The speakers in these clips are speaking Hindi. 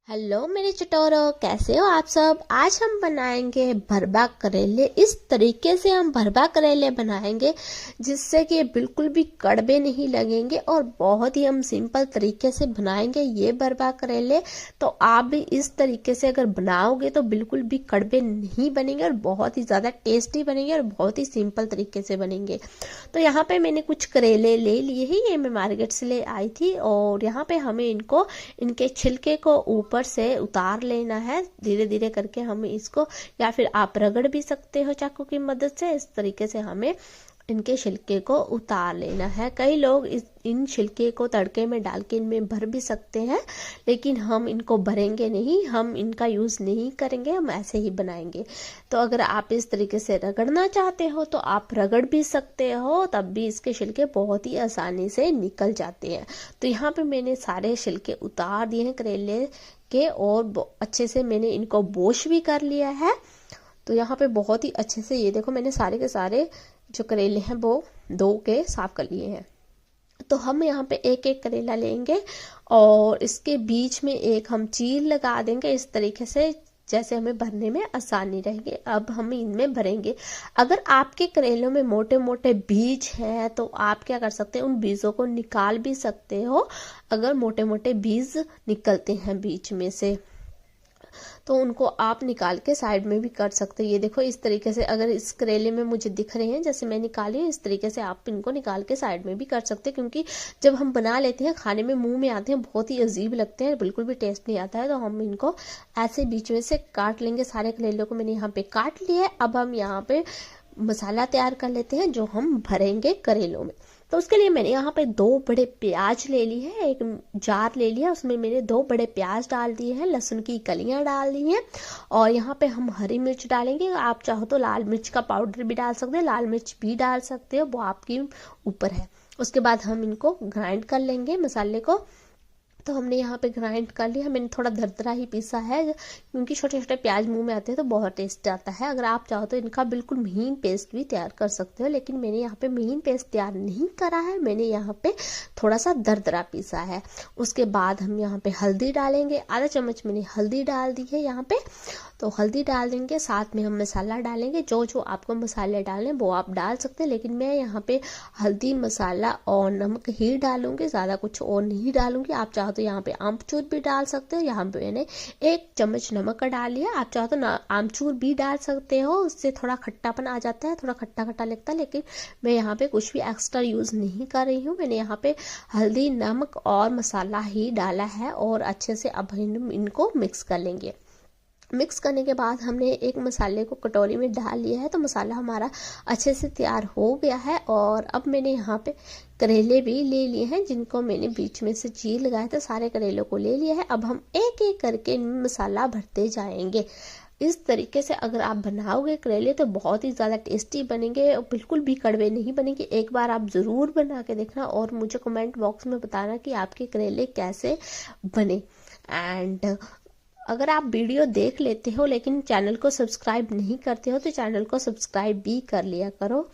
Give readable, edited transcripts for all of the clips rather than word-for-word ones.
हेलो मेरे चटोरों, कैसे हो आप सब। आज हम बनाएंगे भरवा करेले। इस तरीके से हम भरवा करेले बनाएंगे जिससे कि ये बिल्कुल भी कड़वे नहीं लगेंगे और बहुत ही हम सिंपल तरीके से बनाएंगे ये भरवा करेले। तो आप भी इस तरीके से अगर बनाओगे तो बिल्कुल भी कड़वे नहीं बनेंगे और बहुत ही ज़्यादा टेस्टी बनेंगे और बहुत ही सिंपल तरीके से बनेंगे। तो यहाँ पे मैंने कुछ करेले ले लिए ही, ये मैं मार्केट से ले आई थी और यहाँ पे हमें इनके छिलके को ऊपर से उतार लेना है। धीरे धीरे करके हमें इसको, या फिर आप रगड़ भी सकते हो चाकू की मदद से। इस तरीके से हमें इनके छिलके को उतार लेना है। कई लोग इन छिलके को तड़के में डाल के इनमें भर भी सकते हैं, लेकिन हम इनको भरेंगे नहीं, हम इनका यूज़ नहीं करेंगे, हम ऐसे ही बनाएंगे। तो अगर आप इस तरीके से रगड़ना चाहते हो तो आप रगड़ भी सकते हो, तब भी इसके छिलके बहुत ही आसानी से निकल जाते हैं। तो यहाँ पे मैंने सारे छिलके उतार दिए हैं करेले के और अच्छे से मैंने इनको वॉश भी कर लिया है। तो यहाँ पे बहुत ही अच्छे से ये देखो, मैंने सारे के सारे जो करेले हैं वो धो के साफ कर लिए हैं। तो हम यहाँ पे एक एक करेला लेंगे और इसके बीच में एक हम चीर लगा देंगे इस तरीके से, जैसे हमें भरने में आसानी रहेगी। अब हम इनमें भरेंगे। अगर आपके करेलों में मोटे मोटे बीज हैं तो आप क्या कर सकते हैं, उन बीजों को निकाल भी सकते हो। अगर मोटे मोटे बीज निकलते हैं बीच में से तो उनको आप निकाल के साइड में भी कर सकते हो। ये देखो इस तरीके से, अगर इस करेले में मुझे दिख रहे हैं जैसे मैं निकाली हूँ, इस तरीके से आप इनको निकाल के साइड में भी कर सकते हैं। क्योंकि जब हम बना लेते हैं खाने में मुंह में आते हैं बहुत ही अजीब लगते हैं, बिल्कुल भी टेस्ट नहीं आता है। तो हम इनको ऐसे बीच में से काट लेंगे। सारे करेलों को मैंने यहाँ पे काट लिया है। अब हम यहाँ पे मसाला तैयार कर लेते हैं जो हम भरेंगे करेलों में। तो उसके लिए मैंने यहाँ पे 2 बड़े प्याज ले ली है, एक जार ले लिया, उसमें मैंने 2 बड़े प्याज डाल दिए हैं, लहसुन की कलियां डाल दी हैं और यहाँ पे हम हरी मिर्च डालेंगे। आप चाहो तो लाल मिर्च का पाउडर भी डाल सकते हो, लाल मिर्च भी डाल सकते हो, वो आपके ऊपर है। उसके बाद हम इनको ग्राइंड कर लेंगे मसाले को। तो हमने यहाँ पे ग्राइंड कर लिया। मैंने थोड़ा दरदरा ही पीसा है क्योंकि छोटे छोटे प्याज मुंह में आते हैं तो बहुत टेस्ट आता है। अगर आप चाहो तो इनका बिल्कुल महीन पेस्ट भी तैयार कर सकते हो, लेकिन मैंने यहाँ पे महीन पेस्ट तैयार नहीं करा है, मैंने यहाँ पे थोड़ा सा दरदरा पीसा है। उसके बाद हम यहाँ पे हल्दी डालेंगे, आधा चम्मच मैंने हल्दी डाल दी है यहाँ पे। तो हल्दी डाल देंगे, साथ में हम मसाला डालेंगे। जो जो आपको मसाले डालने वो आप डाल सकते हैं, लेकिन मैं यहाँ पे हल्दी, मसाला और नमक ही डालूंगी, ज़्यादा कुछ और नहीं डालूंगी। आप चाहो तो यहाँ पे आमचूर भी डाल सकते हो। यहाँ पे मैंने 1 चम्मच नमक का डाल लिया। आप चाहो तो आमचूर भी डाल सकते हो, उससे थोड़ा खट्टापन आ जाता है, थोड़ा खट्टा खट्टा लगता है। लेकिन मैं यहाँ पे कुछ भी एक्स्ट्रा यूज़ नहीं कर रही हूँ। मैंने यहाँ पे हल्दी, नमक और मसाला ही डाला है और अच्छे से अब इनको मिक्स कर लेंगे। मिक्स करने के बाद हमने एक मसाले को कटोरी में डाल लिया है। तो मसाला हमारा अच्छे से तैयार हो गया है और अब मैंने यहाँ पे करेले भी ले लिए हैं जिनको मैंने बीच में से चीर लगाया था। सारे करेलों को ले लिया है। अब हम एक एक करके इनमें मसाला भरते जाएंगे। इस तरीके से अगर आप बनाओगे करेले तो बहुत ही ज़्यादा टेस्टी बनेंगे और बिल्कुल भी कड़वे नहीं बनेंगे। एक बार आप ज़रूर बना के देखना और मुझे कमेंट बॉक्स में बताना कि आपके करेले कैसे बने। एंड अगर आप वीडियो देख लेते हो लेकिन चैनल को सब्सक्राइब नहीं करते हो तो चैनल को सब्सक्राइब भी कर लिया करो।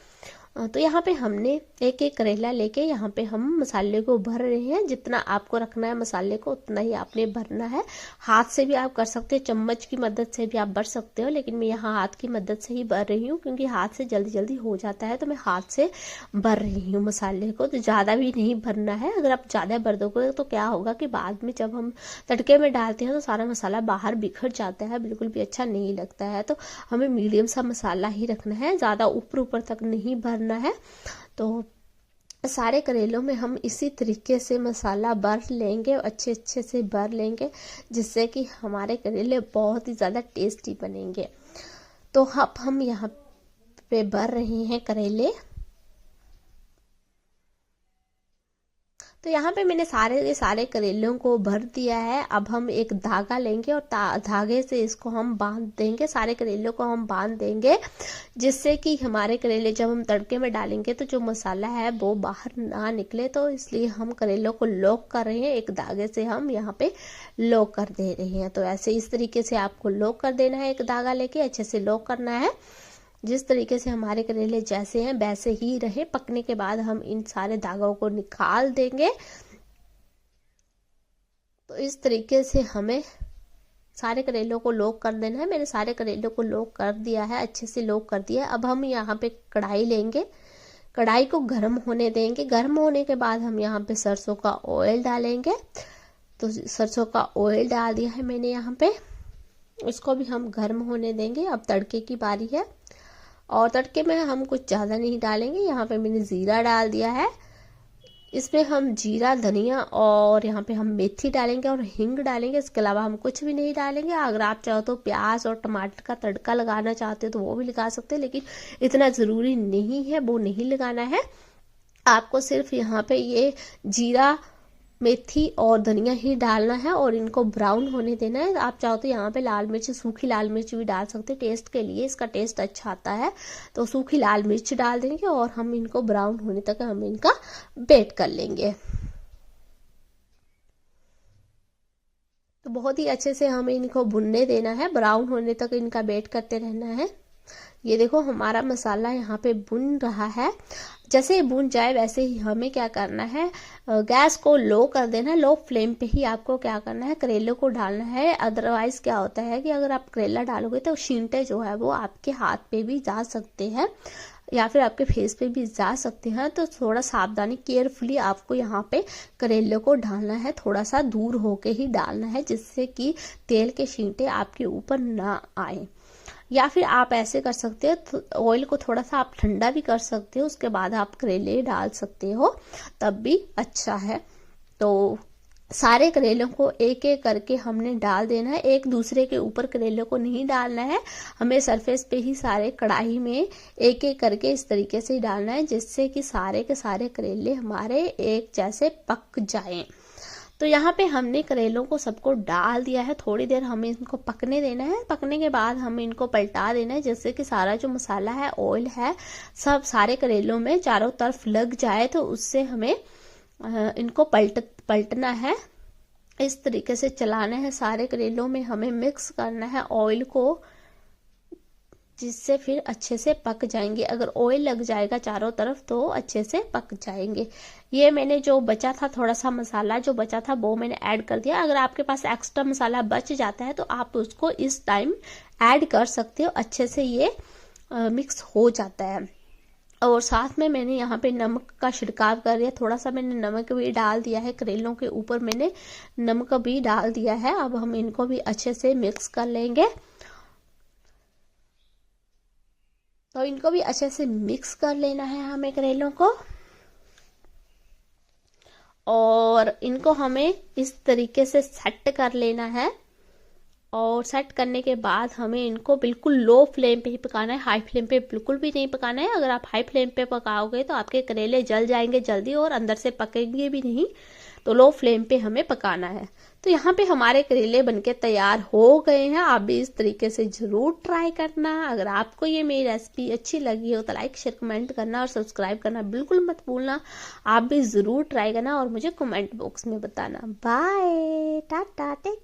तो यहाँ पे हमने एक एक करेला लेके यहाँ पे हम मसाले को भर रहे हैं। जितना आपको रखना है मसाले को उतना ही आपने भरना है। हाथ से भी आप कर सकते हो, चम्मच की मदद से भी आप भर सकते हो, लेकिन मैं यहाँ हाथ की मदद से ही भर रही हूँ क्योंकि हाथ से जल्दी जल्दी हो जाता है। तो मैं हाथ से भर रही हूँ मसाले को। तो ज़्यादा भी नहीं भरना है। अगर आप ज़्यादा भर दोगे तो क्या होगा कि बाद में जब हम तड़के में डालते हैं तो सारा मसाला बाहर बिखर जाता है, बिल्कुल भी अच्छा नहीं लगता है। तो हमें मीडियम सा मसाला ही रखना है, ज़्यादा ऊपर ऊपर तक नहीं भरना है। तो सारे करेलों में हम इसी तरीके से मसाला भर लेंगे, अच्छे अच्छे से भर लेंगे, जिससे कि हमारे करेले बहुत ही ज़्यादा टेस्टी बनेंगे। तो अब हम यहाँ पे भर रहे हैं करेले। तो यहाँ पे मैंने सारे के सारे करेलों को भर दिया है। अब हम एक धागा लेंगे और धागे से इसको हम बांध देंगे, सारे करेलों को हम बांध देंगे, जिससे कि हमारे करेले जब हम तड़के में डालेंगे तो जो मसाला है वो बाहर ना निकले। तो इसलिए हम करेलों को लॉक कर रहे हैं, एक धागे से हम यहाँ पे लॉक कर दे रहे हैं। तो ऐसे इस तरीके से आपको लॉक कर देना है, एक धागा लेके अच्छे से लॉक करना है। जिस तरीके से हमारे करेले जैसे हैं वैसे ही रहे। पकने के बाद हम इन सारे धागों को निकाल देंगे। तो इस तरीके से हमें सारे करेलों को लॉक कर देना है। मैंने सारे करेलों को लॉक कर दिया है, अच्छे से लॉक कर दिया है। अब हम यहाँ पे कढ़ाई लेंगे, कढ़ाई को गर्म होने देंगे। गर्म होने के बाद हम यहाँ पे सरसों का ऑयल डालेंगे। तो सरसों का ऑयल डाल दिया है मैंने यहाँ पे, इसको भी हम गर्म होने देंगे। अब तड़के की बारी है, और तड़के में हम कुछ ज़्यादा नहीं डालेंगे। यहाँ पे मैंने जीरा डाल दिया है, इसमें हम जीरा, धनिया और यहाँ पे हम मेथी डालेंगे और हींग डालेंगे। इसके अलावा हम कुछ भी नहीं डालेंगे। अगर आप चाहो तो प्याज और टमाटर का तड़का लगाना चाहते हो तो वो भी लगा सकते हैं, लेकिन इतना ज़रूरी नहीं है, वो नहीं लगाना है। आपको सिर्फ यहाँ पे ये जीरा, मेथी और धनिया ही डालना है और इनको ब्राउन होने देना है। आप चाहो तो यहाँ पे लाल मिर्च, सूखी लाल मिर्च भी डाल सकते हैं, टेस्ट के लिए, इसका टेस्ट अच्छा आता है। तो सूखी लाल मिर्च डाल देंगे और हम इनको ब्राउन होने तक हम इनका बेट कर लेंगे। तो बहुत ही अच्छे से हमें इनको भुनने देना है, ब्राउन होने तक इनका बेट करते रहना है। ये देखो हमारा मसाला यहाँ पे भुन रहा है। जैसे ही भुन जाए वैसे ही हमें क्या करना है, गैस को लो कर देना है। लो फ्लेम पे ही आपको क्या करना है, करेले को डालना है। अदरवाइज क्या होता है कि अगर आप करेला डालोगे तो छींटे जो है वो आपके हाथ पे भी जा सकते हैं या फिर आपके फेस पे भी जा सकते हैं। तो थोड़ा सावधानी, केयरफुली आपको यहाँ पे करेले को डालना है, थोड़ा सा दूर होके ही डालना है, जिससे कि तेल के छींटे आपके ऊपर ना आए। या फिर आप ऐसे कर सकते हो, ऑयल को थोड़ा सा आप ठंडा भी कर सकते हो, उसके बाद आप करेले डाल सकते हो, तब भी अच्छा है। तो सारे करेलों को एक एक करके हमने डाल देना है, एक दूसरे के ऊपर करेलों को नहीं डालना है। हमें सरफेस पे ही सारे कढ़ाई में एक एक करके इस तरीके से डालना है, जिससे कि सारे के सारे करेले हमारे एक जैसे पक जाएं। तो यहाँ पे हमने करेलों को सबको डाल दिया है, थोड़ी देर हमें इनको पकने देना है। पकने के बाद हमें इनको पलटा देना है, जिससे कि सारा जो मसाला है, ऑयल है, सब सारे करेलों में चारों तरफ लग जाए। तो उससे हमें इनको पलटना है, इस तरीके से चलाना है। सारे करेलों में हमें मिक्स करना है ऑयल को, जिससे फिर अच्छे से पक जाएंगे। अगर ऑयल लग जाएगा चारों तरफ तो अच्छे से पक जाएंगे। ये मैंने जो बचा था, थोड़ा सा मसाला जो बचा था वो मैंने ऐड कर दिया। अगर आपके पास एक्स्ट्रा मसाला बच जाता है तो आप उसको इस टाइम ऐड कर सकते हो, अच्छे से ये मिक्स हो जाता है। और साथ में मैंने यहाँ पे नमक का छिड़काव कर दिया, थोड़ा सा मैंने नमक भी डाल दिया है, करेलों के ऊपर मैंने नमक भी डाल दिया है। अब हम इनको भी अच्छे से मिक्स कर लेंगे। तो इनको भी अच्छे से मिक्स कर लेना है हमें करेलों को, और इनको हमें इस तरीके से सेट कर लेना है। और सेट करने के बाद हमें इनको बिल्कुल लो फ्लेम पे ही पकाना है, हाई फ्लेम पे बिल्कुल भी नहीं पकाना है। अगर आप हाई फ्लेम पे पकाओगे तो आपके करेले जल जाएंगे जल्दी और अंदर से पकेंगे भी नहीं। तो लो फ्लेम पे हमें पकाना है। तो यहाँ पे हमारे करेले बनके तैयार हो गए हैं। आप भी इस तरीके से जरूर ट्राई करना। अगर आपको ये मेरी रेसिपी अच्छी लगी हो तो लाइक, शेयर, कमेंट करना और सब्सक्राइब करना बिल्कुल मत भूलना। आप भी जरूर ट्राई करना और मुझे कमेंट बॉक्स में बताना। Bye, Tata, take